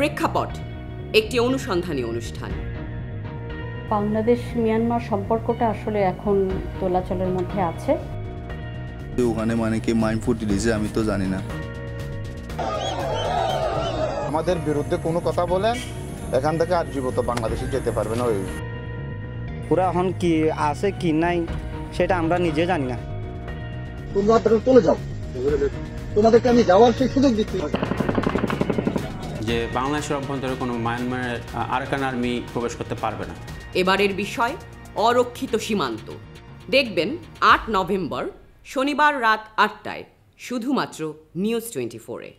প্রেক্ষাপট একটি অনুসন্ধানী অনুষ্ঠান। বাংলাদেশ মিয়ানমার সম্পর্কটা আসলে এখন দোলাচলের মধ্যে আছে। ওখানে মানে কি মাইন ফুটি দিয়েছে আমি তো জানি না। আমাদের বিরুদ্ধে কোনো কথা বলেন এখান থেকে আর জীবিত বাংলাদেশে যেতে পারবে না। পুরা এখন কি আছে কি নাই সেটা আমরা নিজে জানি না। তোমরা চলে যাও, তোমাদেরকে আমি যাওয়ার সেই সুযোগ দিচ্ছি। যে বাংলাদেশের অভ্যন্তরে কোনো মায়ানমারের আরাকান আর্মি প্রবেশ করতে পারবে না। এবারের বিষয় অরক্ষিত সীমান্ত। দেখবেন ৮ নভেম্বর শনিবার রাত ৮টায় শুধুমাত্র নিউজ 24-এ।